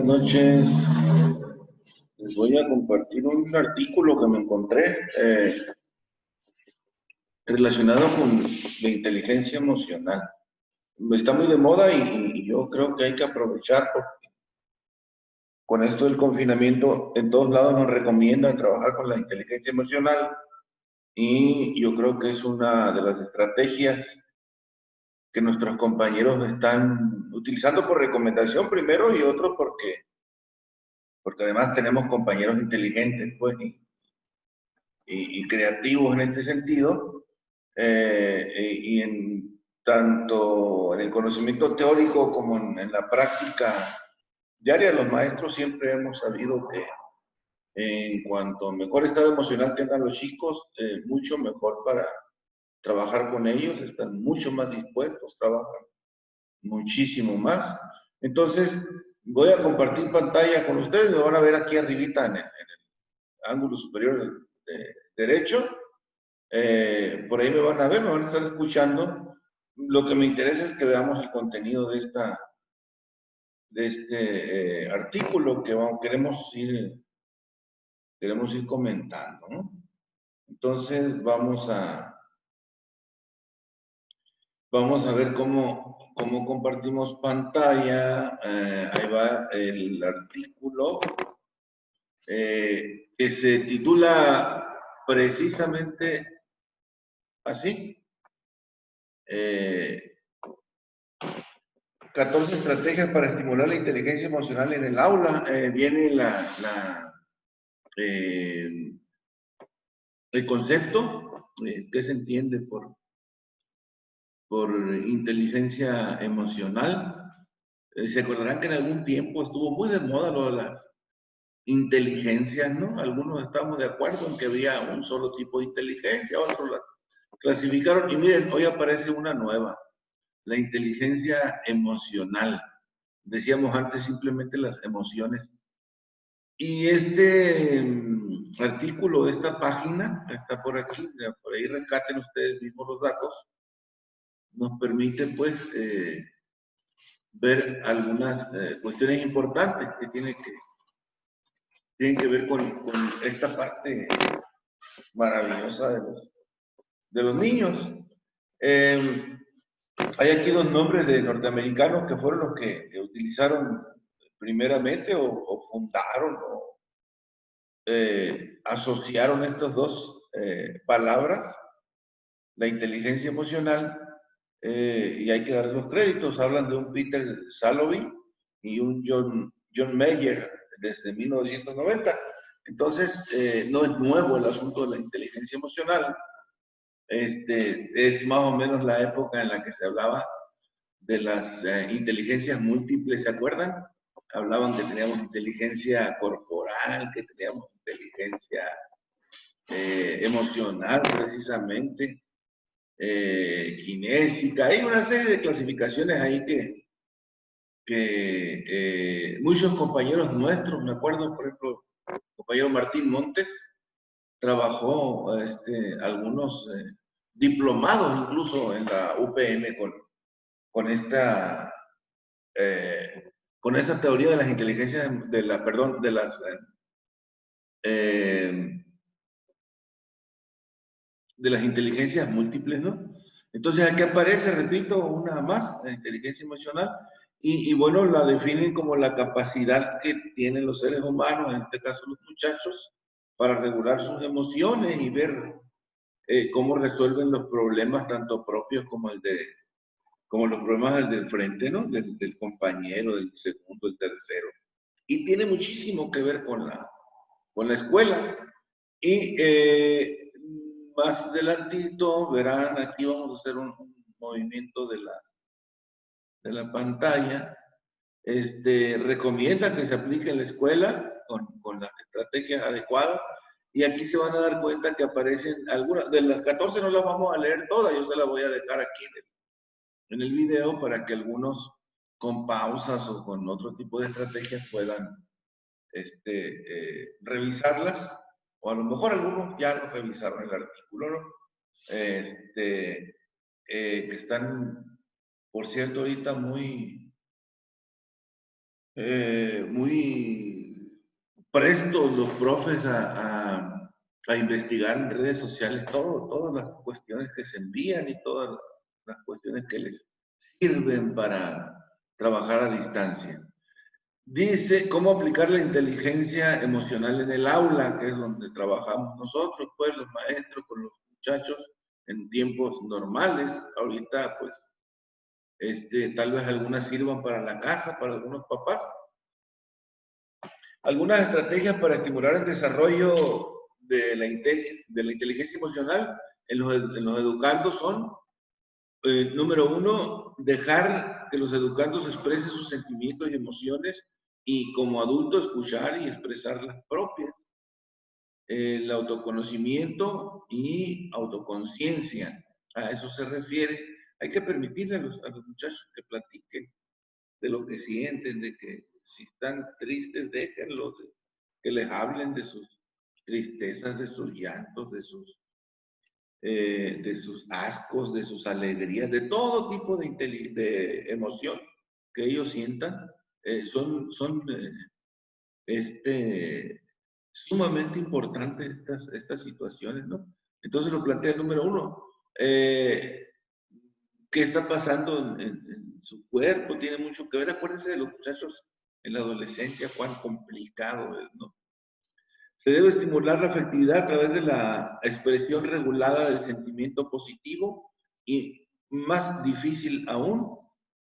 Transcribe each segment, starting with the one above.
noches. Les voy a compartir un artículo que me encontré relacionado con la inteligencia emocional. Está muy de moda y yo creo que hay que aprovechar porque con esto del confinamiento en todos lados nos recomiendan trabajar con la inteligencia emocional y yo creo que es una de las estrategias que nuestros compañeros están utilizando por recomendación primero y otro porque además tenemos compañeros inteligentes pues, y creativos en este sentido, y en tanto en el conocimiento teórico como en la práctica diaria, los maestros siempre hemos sabido que en cuanto mejor estado emocional tengan los chicos, mucho mejor para trabajar con ellos, están mucho más dispuestos, trabajan muchísimo más. Entonces, voy a compartir pantalla con ustedes, lo van a ver aquí arribita en el ángulo superior derecho. Por ahí me van a ver, me van a estar escuchando. Lo que me interesa es que veamos el contenido de este artículo que queremos ir comentando, ¿no? Entonces vamos a ver cómo compartimos pantalla. Ahí va el artículo que se titula precisamente así. 14 estrategias para estimular la inteligencia emocional en el aula. Viene el concepto, ¿qué se entiende por inteligencia emocional? Se acordarán que en algún tiempo estuvo muy de moda lo de las inteligencias, ¿no? Algunos estamos de acuerdo en que había un solo tipo de inteligencia, otros la clasificaron. Y miren, hoy aparece una nueva, la inteligencia emocional. Decíamos antes simplemente las emociones. Y este artículo de esta página, está por aquí, por ahí rescaten ustedes mismos los datos, nos permite pues ver algunas cuestiones importantes que tienen que ver con esta parte maravillosa de los niños. Hay aquí dos nombres de norteamericanos que fueron los que utilizaron primeramente o fundaron o asociaron estas dos palabras, la inteligencia emocional, y hay que dar los créditos. Hablan de un Peter Salovey y un John Mayer desde 1990. Entonces, no es nuevo el asunto de la inteligencia emocional. Es más o menos la época en la que se hablaba de las inteligencias múltiples, ¿se acuerdan? Hablaban que teníamos inteligencia corporal, que teníamos inteligencia emocional precisamente, kinésica. Hay una serie de clasificaciones ahí que muchos compañeros nuestros, me acuerdo, por ejemplo, el compañero Martín Montes, trabajó algunos diplomados incluso en la UPN con esta con esta teoría de las inteligencias, eh, de las inteligencias múltiples, ¿no? Entonces aquí aparece, repito, una más, la inteligencia emocional, y bueno, la definen como la capacidad que tienen los seres humanos, en este caso los muchachos, para regular sus emociones y ver cómo resuelven los problemas tanto propios como los problemas del frente, ¿no? Del compañero, del segundo, del tercero. Y tiene muchísimo que ver con la escuela. Y más adelantito verán, aquí vamos a hacer un movimiento de la pantalla. Recomienda que se aplique en la escuela con las estrategias adecuadas. Y aquí se van a dar cuenta que aparecen algunas, de las 14 no las vamos a leer todas, yo se las voy a dejar aquí en el video para que algunos con pausas o con otro tipo de estrategias puedan revisarlas, o a lo mejor algunos ya lo revisaron el artículo, ¿no? Que están, por cierto, ahorita muy muy prestos los profes a investigar en redes sociales todas las cuestiones que se envían y todas las cuestiones que les sirven para trabajar a distancia. Dice, ¿cómo aplicar la inteligencia emocional en el aula? Que es donde trabajamos nosotros, pues, los maestros con los muchachos en tiempos normales. Ahorita, pues, tal vez algunas sirvan para la casa, para algunos papás. Algunas estrategias para estimular el desarrollo de la inteligencia emocional en los educandos son, número uno, dejar que los educandos expresen sus sentimientos y emociones y como adulto escuchar y expresar las propias. El autoconocimiento y autoconciencia, a eso se refiere. Hay que permitirle a los muchachos que platiquen de lo que sienten, de que si están tristes, déjenlos, que les hablen de sus tristezas, de sus llantos, de sus ascos, de sus alegrías, de todo tipo de emoción que ellos sientan, son sumamente importantes estas situaciones, ¿no? Entonces lo plantea el número uno. ¿Qué está pasando en su cuerpo? Tiene mucho que ver. Acuérdense de los muchachos en la adolescencia, cuán complicado es, ¿no? Se debe estimular la afectividad a través de la expresión regulada del sentimiento positivo y, más difícil aún,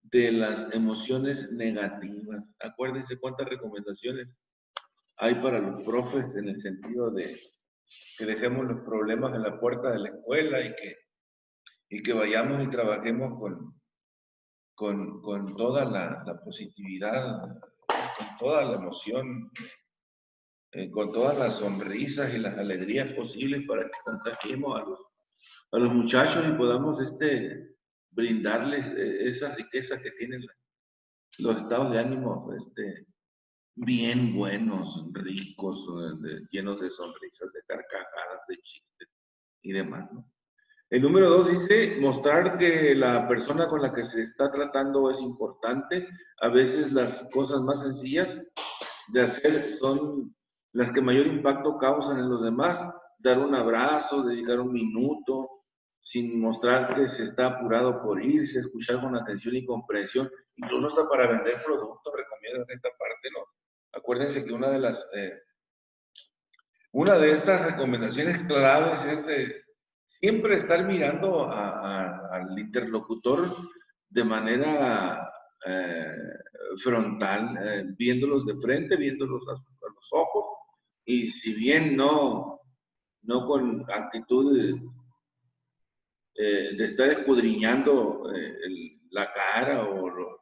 de las emociones negativas. Acuérdense cuántas recomendaciones hay para los profes en el sentido de que dejemos los problemas en la puerta de la escuela y que vayamos y trabajemos con toda la positividad, con toda la emoción, con todas las sonrisas y las alegrías posibles para que contagiemos a los muchachos y podamos brindarles esa riqueza que tienen los estados de ánimo bien buenos, ricos, llenos de sonrisas, de carcajadas, de chistes y demás, ¿no? El número dos dice, mostrar que la persona con la que se está tratando es importante. A veces las cosas más sencillas de hacer son las que mayor impacto causan en los demás. Dar un abrazo, dedicar un minuto, sin mostrar que se está apurado por irse, escuchar con atención y comprensión. Incluso hasta para vender productos recomiendan esta parte, ¿no? Acuérdense que una de estas recomendaciones claves es siempre estar mirando al interlocutor de manera frontal, viéndolos de frente, viéndolos a los ojos, y si bien no con actitud de estar escudriñando la cara o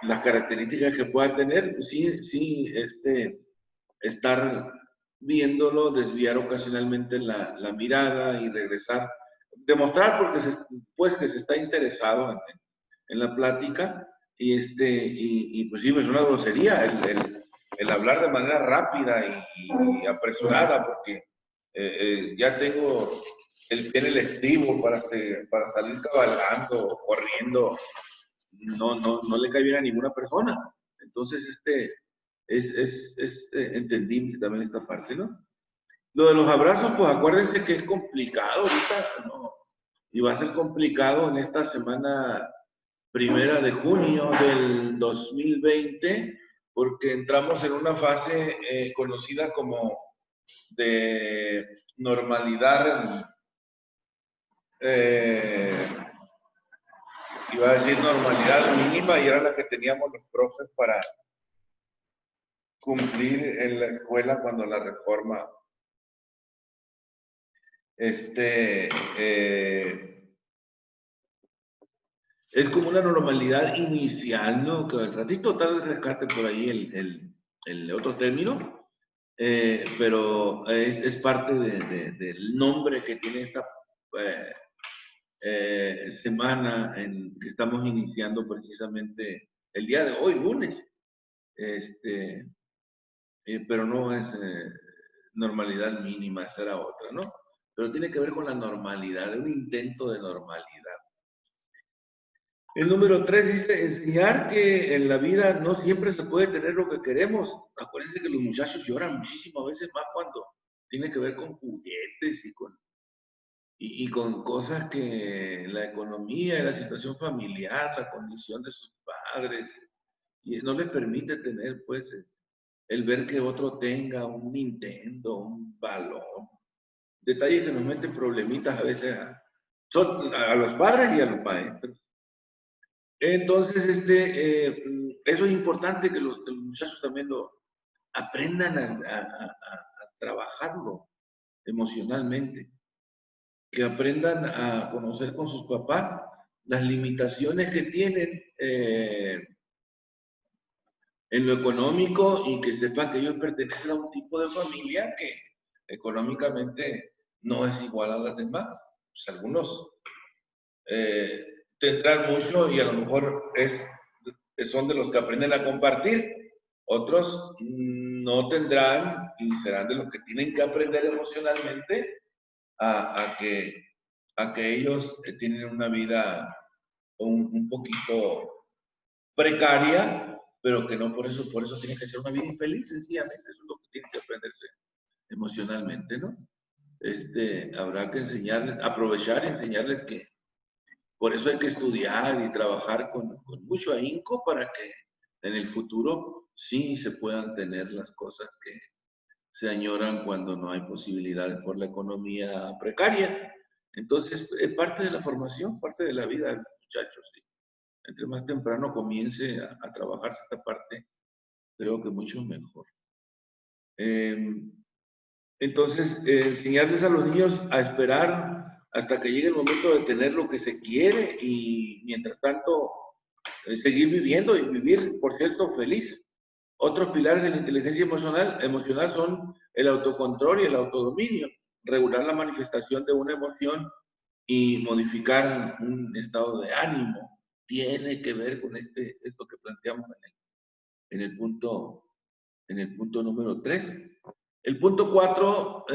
las características que pueda tener, pues sí, estar viéndolo, desviar ocasionalmente la mirada y regresar, demostrar pues que se está interesado en la plática y pues sí, es una grosería el hablar de manera rápida y apresurada porque ya tengo el pie en el estribo para salir cabalgando o corriendo, no le cae bien a ninguna persona. Entonces, es entendible también esta parte, ¿no? Lo de los abrazos, pues acuérdense que es complicado ahorita, ¿no? Y va a ser complicado en esta semana primera de junio del 2020, porque entramos en una fase conocida como de normalidad, iba a decir normalidad mínima, y era la que teníamos los profes para cumplir en la escuela cuando la reforma es como una normalidad inicial, ¿no? Que al ratito tal vez rescate por ahí el otro término, pero es parte del nombre que tiene esta semana en que estamos iniciando precisamente el día de hoy, lunes. Pero no es normalidad mínima, esa era otra, ¿no? Pero tiene que ver con la normalidad, un intento de normalidad. El número 3 dice, enseñar que en la vida no siempre se puede tener lo que queremos. Acuérdense que los muchachos lloran muchísimo, a veces más cuando tiene que ver con juguetes y con cosas que la economía, la situación familiar, la condición de sus padres, y no les permite tener, pues, el ver que otro tenga un Nintendo, un balón. Detalles que nos meten problemitas a veces a los padres y a los maestros. Entonces, eso es importante que los muchachos también lo aprendan a trabajarlo emocionalmente, que aprendan a conocer con sus papás las limitaciones que tienen en lo económico y que sepan que ellos pertenecen a un tipo de familia que económicamente no es igual a las demás. Pues algunos tendrán mucho y a lo mejor son de los que aprenden a compartir, otros no tendrán y serán de los que tienen que aprender emocionalmente a que ellos tienen una vida un poquito precaria, pero que no por eso tiene que ser una vida infeliz, sencillamente, eso es lo que tiene que aprenderse emocionalmente, ¿no? Habrá que enseñarles, aprovechar y enseñarles que por eso hay que estudiar y trabajar con mucho ahínco para que en el futuro sí se puedan tener las cosas que se añoran cuando no hay posibilidades por la economía precaria. Entonces, es parte de la formación, parte de la vida de los muchachos. ¿Sí? Entre más temprano comience a trabajarse esta parte, creo que mucho mejor. Entonces, enseñarles a los niños a esperar hasta que llegue el momento de tener lo que se quiere y mientras tanto seguir viviendo y vivir, por cierto, feliz. Otros pilares de la inteligencia emocional son el autocontrol y el autodominio, regular la manifestación de una emoción y modificar un estado de ánimo. Tiene que ver con esto que planteamos en el punto número 3. El punto 4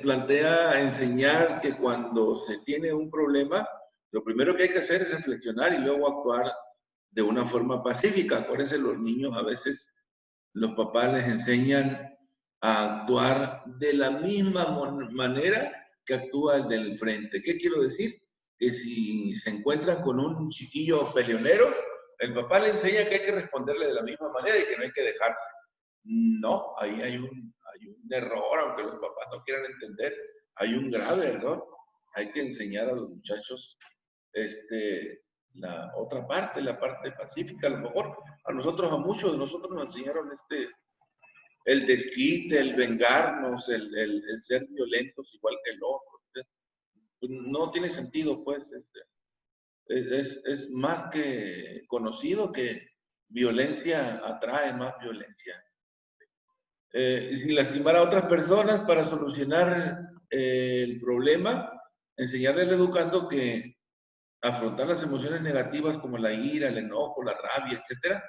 plantea enseñar que cuando se tiene un problema, lo primero que hay que hacer es reflexionar y luego actuar de una forma pacífica. Acuérdense, los niños a veces, los papás les enseñan a actuar de la misma manera que actúa el del frente. ¿Qué quiero decir? Que si se encuentran con un chiquillo peleonero, el papá le enseña que hay que responderle de la misma manera y que no hay que dejarse. No, ahí hay un error, aunque los papás no quieran entender, hay un grave error. Hay que enseñar a los muchachos la otra parte, la parte pacífica. A lo mejor a nosotros, a muchos de nosotros nos enseñaron el desquite, el vengarnos, el ser violentos igual que el otro. Pues no tiene sentido, pues. Es más que conocido que violencia atrae más violencia. Sin lastimar a otras personas para solucionar el problema, enseñarle al educando que afrontar las emociones negativas como la ira, el enojo, la rabia, etcétera,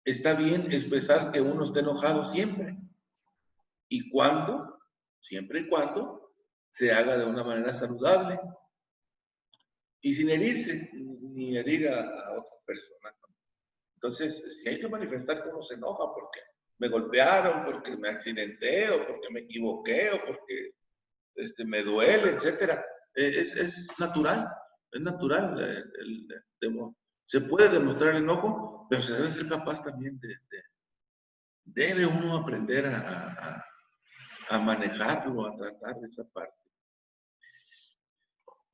está bien expresar que uno esté enojado siempre. ¿Y cuándo? Siempre y cuando se haga de una manera saludable y sin herirse ni herir a otras personas. Entonces, si hay que manifestar que uno se enoja porque me golpearon, porque me accidenté, o porque me equivoqué, o porque me duele, etcétera. Es natural, es natural. Se puede demostrar el enojo, pero se debe ser capaz también debe uno aprender a manejarlo, a tratar de esa parte.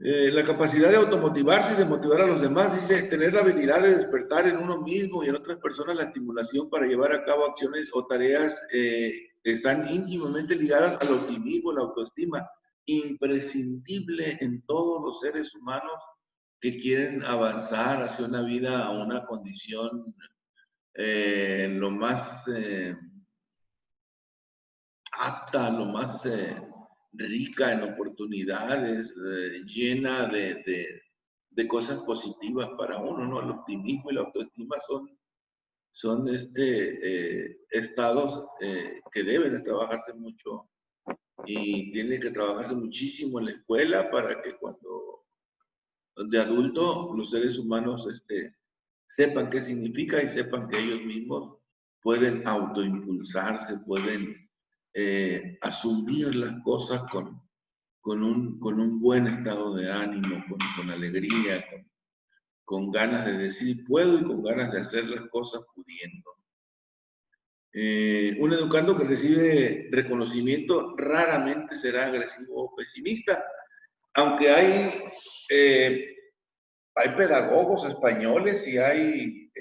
La capacidad de automotivarse y de motivar a los demás, dice, tener la habilidad de despertar en uno mismo y en otras personas la estimulación para llevar a cabo acciones o tareas que están íntimamente ligadas al optimismo, la autoestima, imprescindible en todos los seres humanos que quieren avanzar hacia una vida, a una condición lo más apta, lo más rica en oportunidades, llena de cosas positivas para uno, ¿no? El optimismo y la autoestima son estados que deben de trabajarse mucho y tiene que trabajarse muchísimo en la escuela para que cuando de adulto, los seres humanos sepan qué significa y sepan que ellos mismos pueden autoimpulsarse, pueden asumir las cosas con un buen estado de ánimo, con alegría, con ganas de decir puedo y con ganas de hacer las cosas pudiendo. Un educando que recibe reconocimiento raramente será agresivo o pesimista, aunque hay pedagogos españoles y hay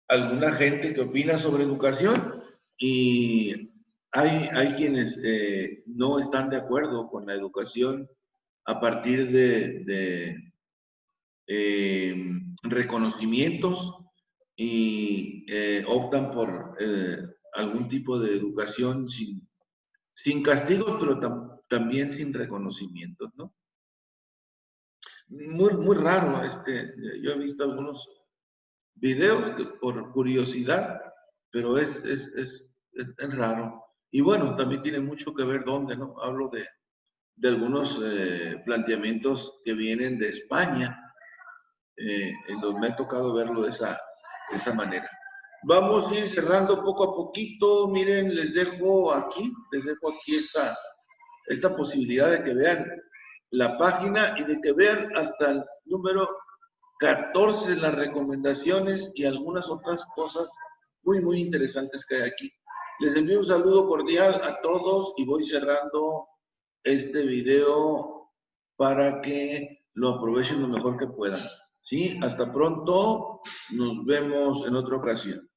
alguna gente que opina sobre educación y hay quienes no están de acuerdo con la educación a partir de reconocimientos y optan por algún tipo de educación sin castigos, pero también sin reconocimientos, ¿no? Muy raro, yo he visto algunos videos por curiosidad, pero es raro. Y bueno, también tiene mucho que ver dónde, ¿no? Hablo de algunos planteamientos que vienen de España, me ha tocado verlo de esa manera. Vamos a ir cerrando poco a poquito. Miren, les dejo aquí esta posibilidad de que vean la página y de que vean hasta el número 14 de las recomendaciones y algunas otras cosas muy interesantes que hay aquí. Les envío un saludo cordial a todos y voy cerrando este video para que lo aprovechen lo mejor que puedan. ¿Sí? Hasta pronto. Nos vemos en otra ocasión.